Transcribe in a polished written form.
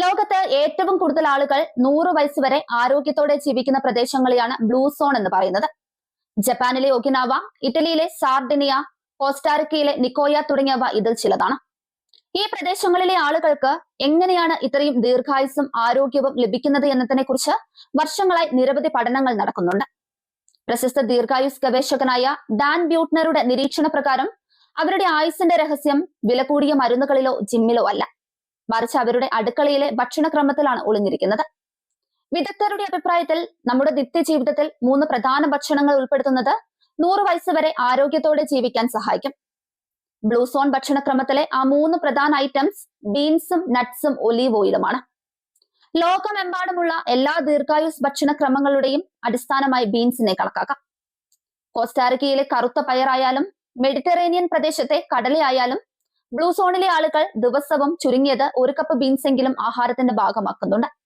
ലോകത്ത് ഏറ്റവും കൂടുതൽ ആളുകൾ 100 വയസ്സ് വരെ ആരോഗ്യത്തോടെ ജീവിക്കുന്ന പ്രദേശങ്ങളെയാണ് ബ്ലൂ സോൺ എന്ന് പറയുന്നത്. ജപ്പാനിലെ ഒകിനാവ, ഇറ്റലിയിലെ സാർഡിനിയ, കോസ്റ്റാറിക്കയിലെ നിക്കോയ തുടങ്ങിയവ ഇതിൽ ചിലതാണ്. ഈ പ്രദേശങ്ങളിലെ ആളുകൾക്ക് എങ്ങനെയാണ് ഇത്രയും ദീർഘായുസ്സും ആരോഗ്യവും ലഭിക്കുന്നത് എന്നതിനെ കുറിച്ച് വർഷങ്ങളായി നിരവധി പഠനങ്ങൾ നടക്കുന്നുണ്ട്. പ്രശസ്ത ദീർഘായുസ് ഗവേഷകനായ ഡാൻ ബ്യൂട്ട്നറുടെ നിരീക്ഷണ പ്രകാരം അവരുടെ ആയുസിന്റെ രഹസ്യം വില കൂടിയ മരുന്നുകളിലോ ജിമ്മിലോ അല്ല, മറിച്ച് അവരുടെ അടുക്കളയിലെ ഭക്ഷണക്രമത്തിലാണ് ഒളിഞ്ഞിരിക്കുന്നത്. വിദഗ്ധരുടെ അഭിപ്രായത്തിൽ നമ്മുടെ നിത്യജീവിതത്തിൽ 3 പ്രധാന ഭക്ഷണങ്ങൾ ഉൾപ്പെടുത്തുന്നത് 100 വയസ്സ് വരെ ആരോഗ്യത്തോടെ ജീവിക്കാൻ സഹായിക്കും. ബ്ലൂ സോൺ ഭക്ഷണക്രമത്തിലെ ആ 3 പ്രധാന ഐറ്റംസ് ബീൻസും നട്ട്സും ഒലീവ് ഓയിലുമാണ്. ലോകമെമ്പാടുമുള്ള എല്ലാ ദീർഘായുസ് ഭക്ഷണക്രമങ്ങളുടെയും അടിസ്ഥാനമായി ബീൻസിനെ കണക്കാക്കാം. കോസ്റ്റാറിക്കയിലെ കറുത്ത പയറായാലും മെഡിറ്ററേനിയൻ പ്രദേശത്തെ കടലയായാലും ബ്ലൂ സോണിലെ ആളുകൾ ദിവസവും ചുരുങ്ങിയത് 1 കപ്പ് ബീൻസ് എങ്കിലും ആഹാരത്തിന്റെ ഭാഗമാക്കുന്നുണ്ട്.